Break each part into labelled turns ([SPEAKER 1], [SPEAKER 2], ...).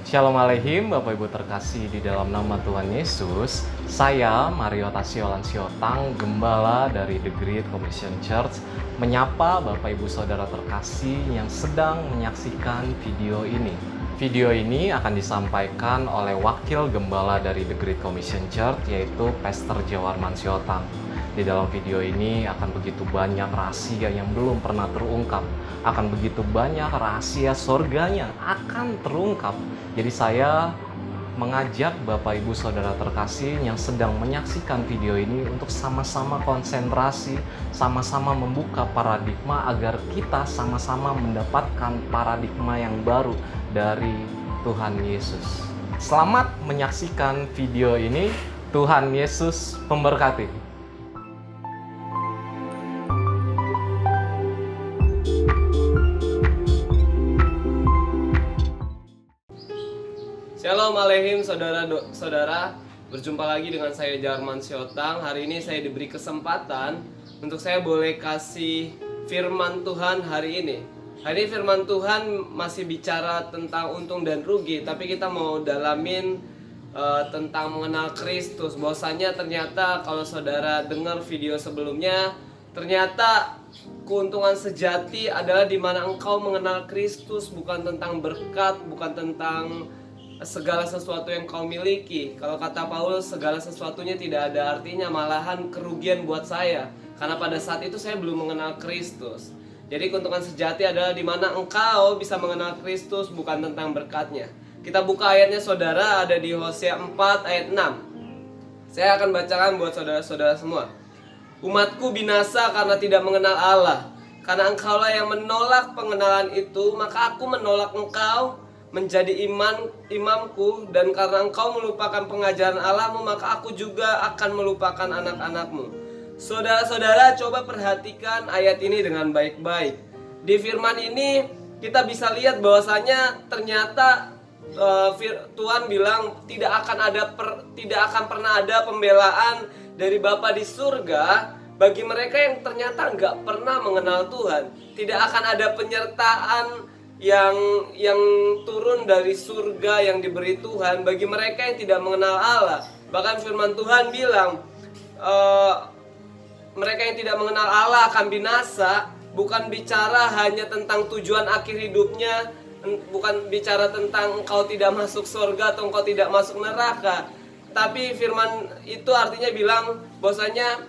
[SPEAKER 1] Shalom Aleihim, Bapak Ibu terkasih di dalam nama Tuhan Yesus. Saya Mario Tasiolan Siotang, Gembala dari The Great Commission Church, menyapa Bapak Ibu Saudara terkasih yang sedang menyaksikan video ini. Video ini akan disampaikan oleh Wakil Gembala dari The Great Commission Church, yaitu Pastor Jawarman Siotang. Di dalam video ini akan begitu banyak rahasia yang belum pernah terungkap. Akan begitu banyak rahasia surganya akan terungkap. Jadi saya mengajak Bapak Ibu Saudara terkasih yang sedang menyaksikan video ini untuk sama-sama konsentrasi, sama-sama membuka paradigma agar kita sama-sama mendapatkan paradigma yang baru dari Tuhan Yesus. Selamat menyaksikan video ini. Tuhan Yesus memberkati.
[SPEAKER 2] Shalom Aleihim saudara-saudara, berjumpa lagi dengan saya Jawarman Siotang. Hari ini saya diberi kesempatan untuk saya boleh kasih firman Tuhan hari ini. Hari ini firman Tuhan masih bicara tentang untung dan rugi, tapi kita mau dalamin tentang mengenal Kristus. Bahwasanya ternyata kalau saudara dengar video sebelumnya, ternyata keuntungan sejati adalah di mana engkau mengenal Kristus, bukan tentang berkat, bukan tentang segala sesuatu yang kau miliki. Kalau kata Paulus, segala sesuatunya tidak ada artinya, malahan kerugian buat saya, karena pada saat itu saya belum mengenal Kristus. Jadi keuntungan sejati adalah di mana engkau bisa mengenal Kristus, bukan tentang berkatnya. Kita buka ayatnya saudara, ada di Hosea 4 ayat 6. Saya akan bacakan buat saudara-saudara semua. Umatku binasa karena tidak mengenal Allah. Karena engkaulah yang menolak pengenalan itu, maka aku menolak engkau menjadi imamku, dan karena engkau melupakan pengajaran Allahmu, maka aku juga akan melupakan anak-anakmu. Saudara-saudara, coba perhatikan ayat ini dengan baik-baik. Di firman ini kita bisa lihat bahwasanya ternyata Tuhan bilang tidak akan pernah ada pembelaan dari Bapa di surga bagi mereka yang ternyata nggak pernah mengenal Tuhan. Tidak akan ada penyertaan yang turun dari surga yang diberi Tuhan bagi mereka yang tidak mengenal Allah. Bahkan firman Tuhan bilang mereka yang tidak mengenal Allah akan binasa. Bukan bicara hanya tentang tujuan akhir hidupnya, bukan bicara tentang engkau tidak masuk surga atau engkau tidak masuk neraka. Tapi firman itu artinya bilang bahwasanya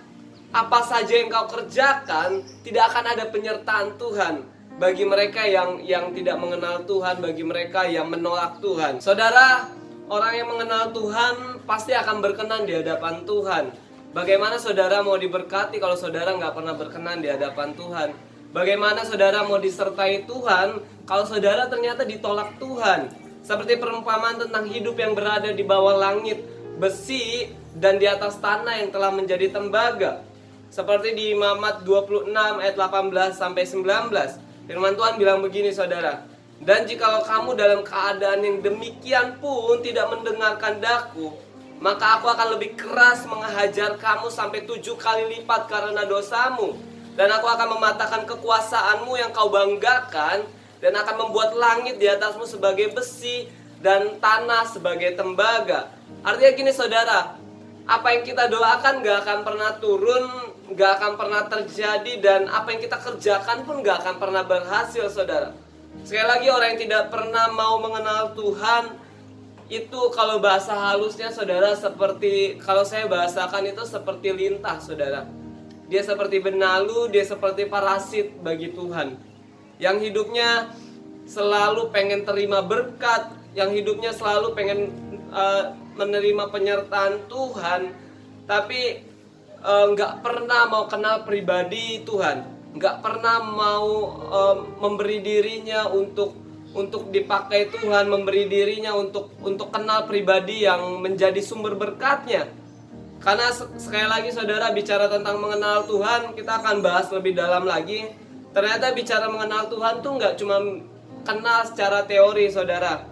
[SPEAKER 2] apa saja yang kau kerjakan tidak akan ada penyertaan Tuhan bagi mereka yang tidak mengenal Tuhan, bagi mereka yang menolak Tuhan. Saudara, orang yang mengenal Tuhan pasti akan berkenan di hadapan Tuhan. Bagaimana saudara mau diberkati kalau saudara nggak pernah berkenan di hadapan Tuhan? Bagaimana saudara mau disertai Tuhan kalau saudara ternyata ditolak Tuhan? Seperti perumpamaan tentang hidup yang berada di bawah langit, besi, dan di atas tanah yang telah menjadi tembaga. Seperti di Imamat 26 ayat 18 sampai 19. Firman Tuhan bilang begini saudara. Dan jikalau kamu dalam keadaan yang demikian pun tidak mendengarkan daku, maka aku akan lebih keras menghajar kamu sampai 7 kali lipat karena dosamu. Dan aku akan mematahkan kekuasaanmu yang kau banggakan, dan akan membuat langit di atasmu sebagai besi dan tanah sebagai tembaga. Artinya gini saudara, apa yang kita doakan gak akan pernah turun, gak akan pernah terjadi, dan apa yang kita kerjakan pun gak akan pernah berhasil saudara. Sekali lagi, orang yang tidak pernah mau mengenal Tuhan itu, kalau bahasa halusnya saudara, seperti, kalau saya bahasakan itu seperti lintah saudara. Dia seperti benalu, dia seperti parasit bagi Tuhan, yang hidupnya selalu pengen terima berkat, yang hidupnya selalu pengen menerima penyertaan Tuhan, tapi nggak pernah mau kenal pribadi Tuhan, nggak pernah mau memberi dirinya untuk dipakai Tuhan, memberi dirinya untuk kenal pribadi yang menjadi sumber berkatnya. Karena sekali lagi saudara, bicara tentang mengenal Tuhan, kita akan bahas lebih dalam lagi. Ternyata bicara mengenal Tuhan tuh nggak cuma kenal secara teori saudara.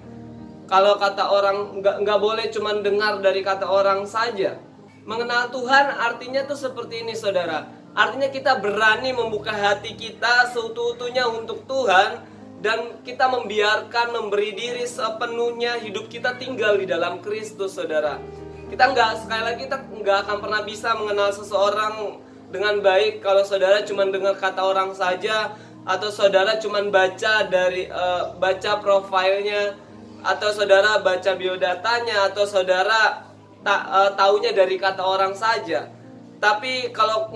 [SPEAKER 2] Kalau kata orang, nggak boleh cuma dengar dari kata orang saja. Mengenal Tuhan artinya tuh seperti ini saudara. Artinya kita berani membuka hati kita seutuh-utuhnya untuk Tuhan, dan kita memberi diri sepenuhnya, hidup kita tinggal di dalam Kristus, saudara. Sekali lagi kita nggak akan pernah bisa mengenal seseorang dengan baik kalau saudara cuma dengar kata orang saja, atau saudara cuma baca profilnya, atau saudara baca biodatanya, atau saudara taunya dari kata orang saja. Tapi kalau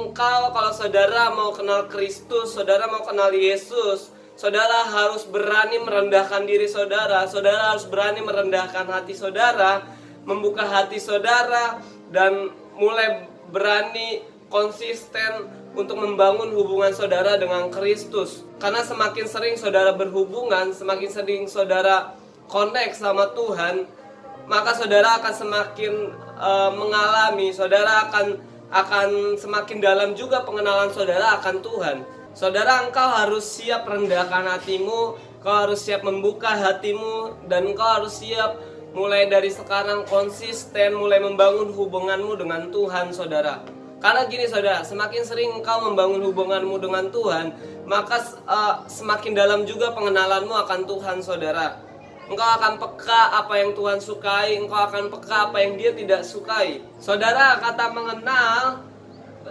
[SPEAKER 2] saudara mau kenal Kristus, saudara mau kenal Yesus, saudara harus berani merendahkan diri saudara. Saudara harus berani merendahkan hati saudara, membuka hati saudara, dan mulai berani konsisten untuk membangun hubungan saudara dengan Kristus. Karena semakin sering saudara berhubungan, semakin sering saudara connect sama Tuhan, maka saudara akan semakin mengalami, saudara akan semakin dalam juga pengenalan saudara akan Tuhan. Saudara, engkau harus siap rendahkan hatimu, engkau harus siap membuka hatimu, dan engkau harus siap mulai dari sekarang konsisten mulai membangun hubunganmu dengan Tuhan, saudara. Karena gini saudara, semakin sering engkau membangun hubunganmu dengan Tuhan, maka semakin dalam juga pengenalanmu akan Tuhan, saudara. Engkau akan peka apa yang Tuhan sukai, engkau akan peka apa yang Dia tidak sukai. Saudara, kata mengenal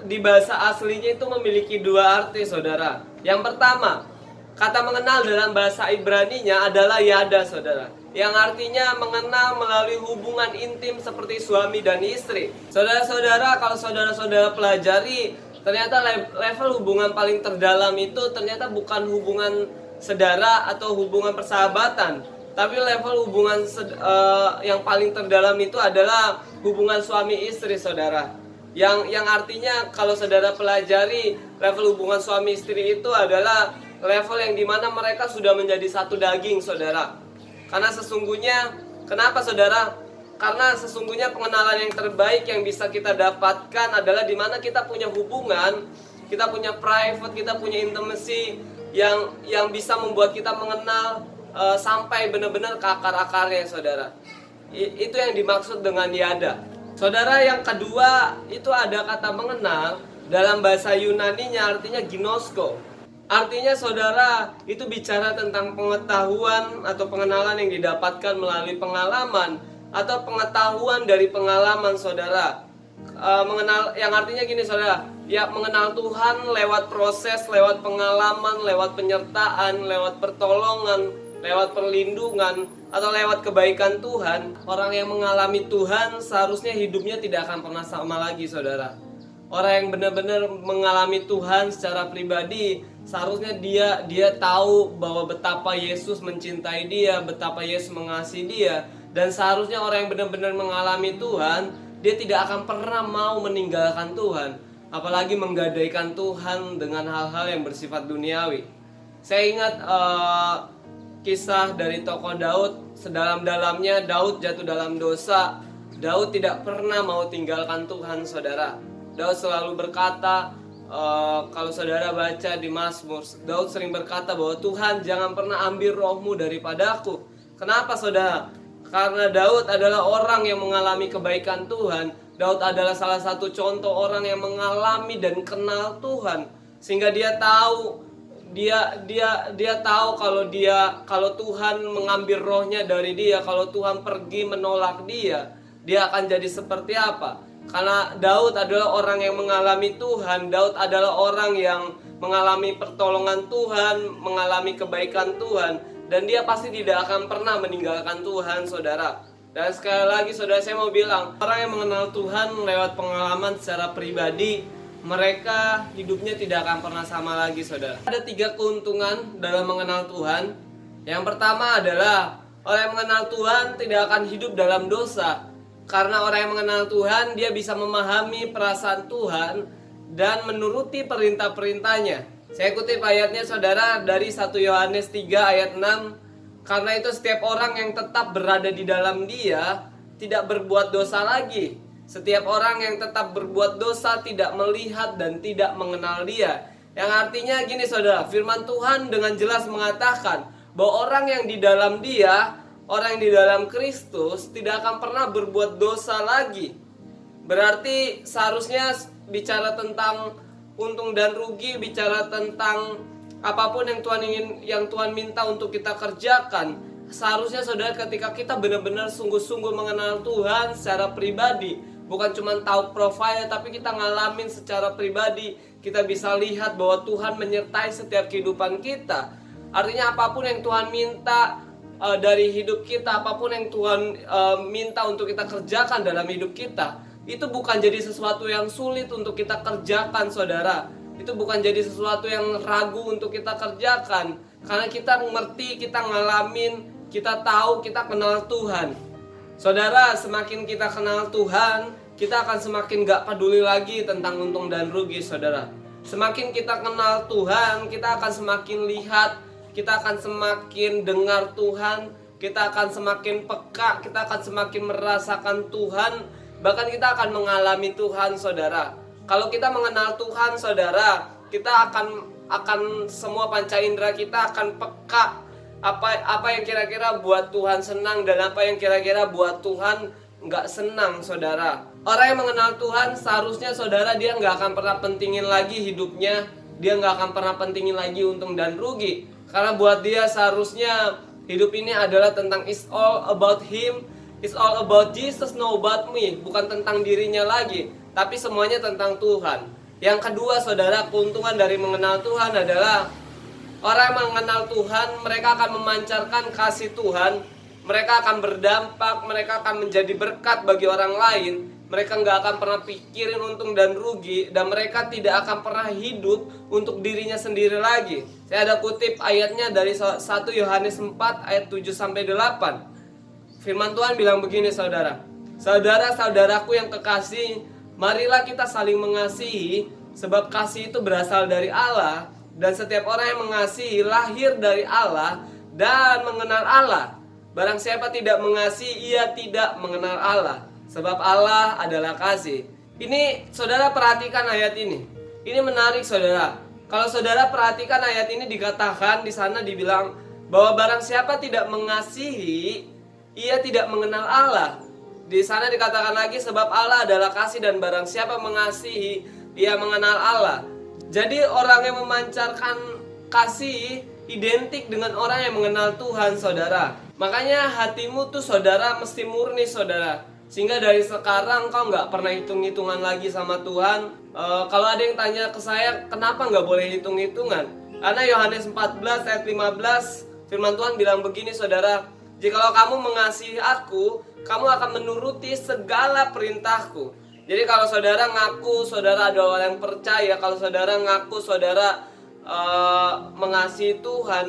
[SPEAKER 2] di bahasa aslinya itu memiliki dua arti, saudara. Yang pertama, kata mengenal dalam bahasa Ibraninya adalah yada, saudara, yang artinya mengenal melalui hubungan intim seperti suami dan istri. Saudara-saudara, kalau saudara-saudara pelajari, ternyata level hubungan paling terdalam itu ternyata bukan hubungan saudara atau hubungan persahabatan, tapi level hubungan yang paling terdalam itu adalah hubungan suami istri, saudara. Yang artinya kalau saudara pelajari, level hubungan suami istri itu adalah level yang dimana mereka sudah menjadi satu daging, saudara. Karena sesungguhnya, kenapa saudara? Karena sesungguhnya pengenalan yang terbaik yang bisa kita dapatkan adalah dimana kita punya hubungan, kita punya private, kita punya intimacy yang bisa membuat kita mengenal sampai benar-benar ke akar-akarnya, saudara. Itu yang dimaksud dengan yada. Saudara, yang kedua itu ada kata mengenal dalam bahasa Yunaninya artinya ginosko. Artinya saudara, itu bicara tentang pengetahuan atau pengenalan yang didapatkan melalui pengalaman atau pengetahuan dari pengalaman, saudara. Mengenal yang artinya gini, saudara, ya mengenal Tuhan lewat proses, lewat pengalaman, lewat penyertaan, lewat pertolongan, lewat perlindungan, atau lewat kebaikan Tuhan. Orang yang mengalami Tuhan seharusnya hidupnya tidak akan pernah sama lagi, saudara. Orang yang benar-benar mengalami Tuhan secara pribadi, seharusnya dia tahu bahwa betapa Yesus mencintai dia, betapa Yesus mengasihi dia. Dan seharusnya orang yang benar-benar mengalami Tuhan, dia tidak akan pernah mau meninggalkan Tuhan, apalagi menggadaikan Tuhan dengan hal-hal yang bersifat duniawi. Saya ingat kisah dari tokoh Daud. Sedalam-dalamnya Daud jatuh dalam dosa, Daud tidak pernah mau tinggalkan Tuhan, saudara. Daud selalu berkata, kalau saudara baca di Mazmur, Daud sering berkata bahwa Tuhan jangan pernah ambil rohmu daripadaku. Kenapa, saudara? Karena Daud adalah orang yang mengalami kebaikan Tuhan. Daud adalah salah satu contoh orang yang mengalami dan kenal Tuhan, sehingga dia tahu kalau Tuhan mengambil rohnya dari dia, kalau Tuhan pergi menolak dia akan jadi seperti apa. Karena Daud adalah orang yang mengalami Tuhan, Daud adalah orang yang mengalami pertolongan Tuhan, mengalami kebaikan Tuhan, dan dia pasti tidak akan pernah meninggalkan Tuhan, saudara. Dan sekali lagi, saudara, saya mau bilang, orang yang mengenal Tuhan lewat pengalaman secara pribadi, mereka hidupnya tidak akan pernah sama lagi, saudara. Ada 3 keuntungan dalam mengenal Tuhan. Yang pertama adalah orang yang mengenal Tuhan tidak akan hidup dalam dosa. Karena orang yang mengenal Tuhan, dia bisa memahami perasaan Tuhan dan menuruti perintah-perintahnya. Saya kutip ayatnya, saudara, dari 1 Yohanes 3 ayat 6. Karena itu setiap orang yang tetap berada di dalam Dia tidak berbuat dosa lagi. Setiap orang yang tetap berbuat dosa tidak melihat dan tidak mengenal Dia. Yang artinya gini, saudara, firman Tuhan dengan jelas mengatakan bahwa orang yang di dalam Dia, orang yang di dalam Kristus tidak akan pernah berbuat dosa lagi. Berarti seharusnya bicara tentang untung dan rugi, bicara tentang apapun yang Tuhan minta untuk kita kerjakan, seharusnya saudara ketika kita benar-benar sungguh-sungguh mengenal Tuhan secara pribadi, bukan cuma tahu profil, tapi kita ngalamin secara pribadi, kita bisa lihat bahwa Tuhan menyertai setiap kehidupan kita. Artinya apapun yang Tuhan minta dari hidup kita, apapun yang Tuhan minta untuk kita kerjakan dalam hidup kita, itu bukan jadi sesuatu yang sulit untuk kita kerjakan, saudara. Itu bukan jadi sesuatu yang ragu untuk kita kerjakan, karena kita mengerti, kita ngalamin, kita tahu, kita kenal Tuhan. Saudara, semakin kita kenal Tuhan, kita akan semakin gak peduli lagi tentang untung dan rugi, saudara. Semakin kita kenal Tuhan, kita akan semakin lihat, kita akan semakin dengar Tuhan, kita akan semakin peka, kita akan semakin merasakan Tuhan, bahkan kita akan mengalami Tuhan, saudara. Kalau kita mengenal Tuhan, saudara, kita akan semua panca indera kita akan peka apa yang kira-kira buat Tuhan senang dan apa yang kira-kira buat Tuhan nggak senang, saudara. Orang yang mengenal Tuhan seharusnya, saudara, dia nggak akan pernah pentingin lagi hidupnya, dia nggak akan pernah pentingin lagi untung dan rugi, karena buat dia seharusnya hidup ini adalah tentang it's all about him, it's all about Jesus, no about me. Bukan tentang dirinya lagi, tapi semuanya tentang Tuhan. Yang kedua, saudara, keuntungan dari mengenal Tuhan adalah orang yang mengenal Tuhan, mereka akan memancarkan kasih Tuhan, mereka akan berdampak, mereka akan menjadi berkat bagi orang lain. Mereka nggak akan pernah pikirin untung dan rugi, dan mereka tidak akan pernah hidup untuk dirinya sendiri lagi. Saya ada kutip ayatnya dari 1 Yohanes 4 ayat 7-8. Firman Tuhan bilang begini, saudara. Saudara-saudaraku yang kekasih, marilah kita saling mengasihi, sebab kasih itu berasal dari Allah, dan setiap orang yang mengasihi lahir dari Allah dan mengenal Allah. Barang siapa tidak mengasihi, ia tidak mengenal Allah, sebab Allah adalah kasih. Ini, saudara, perhatikan ayat ini. Ini menarik, saudara. Kalau saudara perhatikan ayat ini, dikatakan di sana dibilang bahwa barang siapa tidak mengasihi, ia tidak mengenal Allah. Di sana dikatakan lagi, sebab Allah adalah kasih, dan barang siapa mengasihi, ia mengenal Allah. Jadi orang yang memancarkan kasih identik dengan orang yang mengenal Tuhan, saudara. Makanya hatimu tuh, saudara, mesti murni, saudara. Sehingga dari sekarang kau nggak pernah hitung-hitungan lagi sama Tuhan. Kalau ada yang tanya ke saya, kenapa nggak boleh hitung-hitungan? Karena Yohanes 14 ayat 15, firman Tuhan bilang begini, saudara. Jikalau kamu mengasihi aku, kamu akan menuruti segala perintahku. Jadi kalau saudara ngaku saudara adalah orang yang percaya, kalau saudara ngaku saudara mengasihi Tuhan,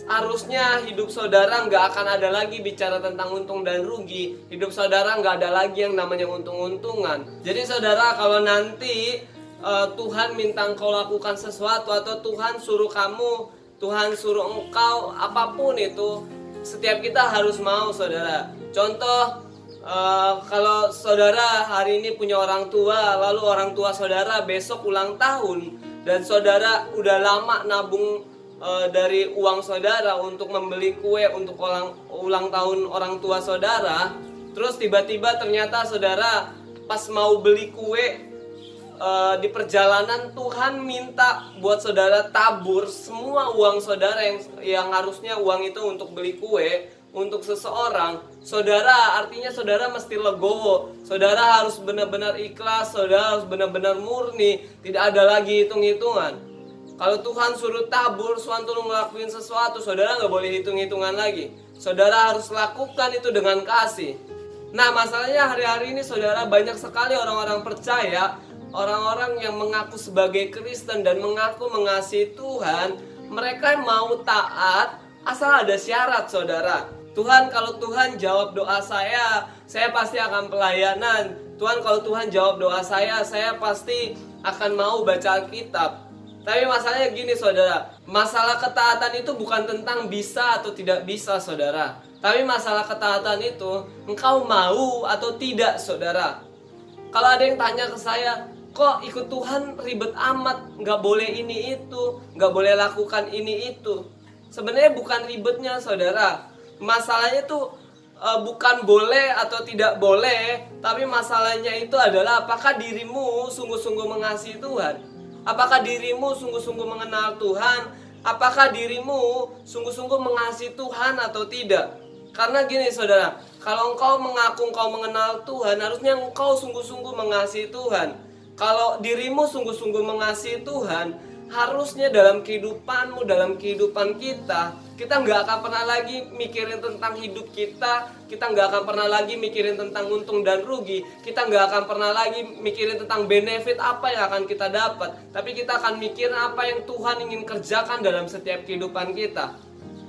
[SPEAKER 2] harusnya hidup saudara nggak akan ada lagi bicara tentang untung dan rugi. Hidup saudara nggak ada lagi yang namanya untung-untungan. Jadi saudara, kalau nanti Tuhan minta engkau lakukan sesuatu, atau Tuhan suruh kamu, Tuhan suruh engkau, apapun itu, setiap kita harus mau, saudara. Contoh, kalau saudara hari ini punya orang tua, lalu orang tua saudara besok ulang tahun, dan saudara udah lama nabung dari uang saudara untuk membeli kue untuk ulang tahun orang tua saudara, terus tiba-tiba ternyata saudara pas mau beli kue di perjalanan, Tuhan minta buat saudara tabur semua uang saudara yang harusnya uang itu untuk beli kue untuk seseorang. Saudara, artinya saudara mesti legowo. Saudara harus benar-benar ikhlas, saudara harus benar-benar murni, tidak ada lagi hitung-hitungan. Kalau Tuhan suruh tabur, Tuhan suruh ngelakuin sesuatu, saudara nggak boleh hitung-hitungan lagi. Saudara harus lakukan itu dengan kasih. Nah, masalahnya hari-hari ini, saudara, banyak sekali orang-orang percaya, orang-orang yang mengaku sebagai Kristen dan mengaku mengasihi Tuhan, mereka mau taat asal ada syarat, saudara. Tuhan, kalau Tuhan jawab doa saya pasti akan pelayanan. Tuhan, kalau Tuhan jawab doa saya pasti akan mau baca Alkitab. Tapi masalahnya gini, saudara, masalah ketaatan itu bukan tentang bisa atau tidak bisa, saudara. Tapi masalah ketaatan itu engkau mau atau tidak, saudara. Kalau ada yang tanya ke saya, kok ikut Tuhan ribet amat, nggak boleh ini itu, nggak boleh lakukan ini itu. Sebenarnya bukan ribetnya, saudara. Masalahnya tuh bukan boleh atau tidak boleh, tapi masalahnya itu adalah apakah dirimu sungguh-sungguh mengasihi Tuhan? Apakah dirimu sungguh-sungguh mengenal Tuhan? apakah dirimu sungguh-sungguh mengasihi Tuhan atau tidak? Karena gini saudara, kalau engkau mengaku engkau mengenal Tuhan, harusnya engkau sungguh-sungguh mengasihi Tuhan. Kalau dirimu sungguh-sungguh mengasihi Tuhan, harusnya dalam kehidupanmu, dalam kehidupan kita nggak akan pernah lagi mikirin tentang hidup kita nggak akan pernah lagi mikirin tentang untung dan rugi, kita nggak akan pernah lagi mikirin tentang benefit apa yang akan kita dapat, tapi kita akan mikirin apa yang Tuhan ingin kerjakan dalam setiap kehidupan kita.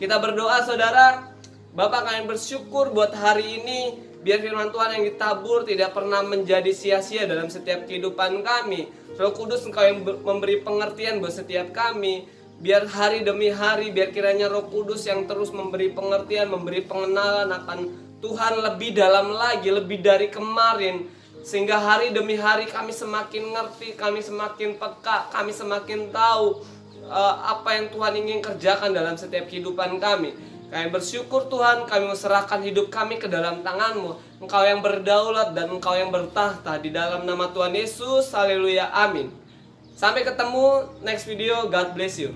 [SPEAKER 2] Kita berdoa saudara, Bapak kami bersyukur buat hari ini, biar firman Tuhan yang ditabur tidak pernah menjadi sia-sia dalam setiap kehidupan kami. Roh Kudus Engkau yang memberi pengertian buat setiap kami. Biar hari demi hari, biar kiranya Roh Kudus yang terus memberi pengertian, memberi pengenalan akan Tuhan lebih dalam lagi, lebih dari kemarin. Sehingga hari demi hari kami semakin ngerti, kami semakin peka, kami semakin tahu apa yang Tuhan ingin kerjakan dalam setiap kehidupan kami. Kami bersyukur Tuhan, kami serahkan hidup kami ke dalam tangan-Mu. Engkau yang berdaulat dan Engkau yang bertahta, di dalam nama Tuhan Yesus. Haleluya, amin. Sampai ketemu next video. God bless you.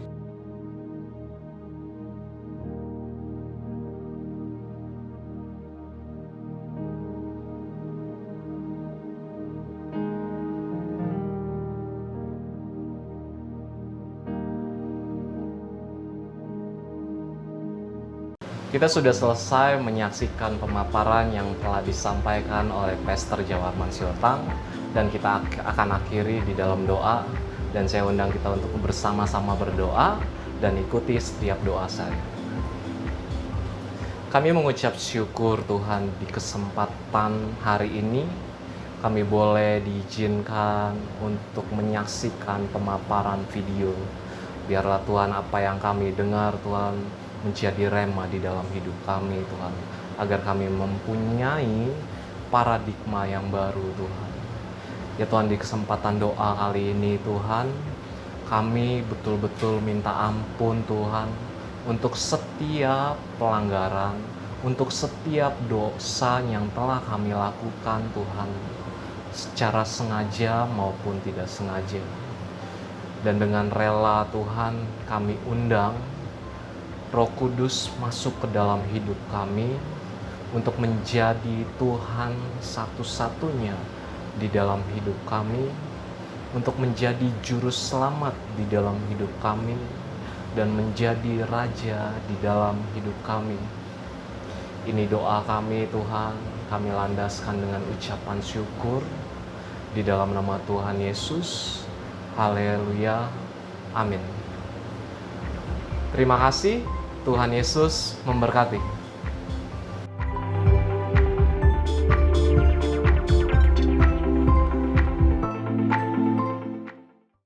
[SPEAKER 1] Kita sudah selesai menyaksikan pemaparan yang telah disampaikan oleh Pastor Jawarman Siotang, dan kita akan akhiri di dalam doa, dan saya undang kita untuk bersama-sama berdoa dan ikuti setiap doa saya. Kami mengucap syukur Tuhan di kesempatan hari ini kami boleh diizinkan untuk menyaksikan pemaparan video. Biarlah Tuhan apa yang kami dengar Tuhan menjadi rema di dalam hidup kami Tuhan, agar kami mempunyai paradigma yang baru Tuhan. Ya Tuhan, di kesempatan doa kali ini Tuhan, kami betul-betul minta ampun Tuhan untuk setiap pelanggaran, untuk setiap dosa yang telah kami lakukan Tuhan, secara sengaja maupun tidak sengaja. Dan dengan rela Tuhan kami undang Roh Kudus masuk ke dalam hidup kami untuk menjadi Tuhan satu-satunya di dalam hidup kami, untuk menjadi juru selamat di dalam hidup kami, dan menjadi Raja di dalam hidup kami. Ini doa kami Tuhan, kami landaskan dengan ucapan syukur di dalam nama Tuhan Yesus. Haleluya, amin. Terima kasih. Tuhan Yesus memberkati.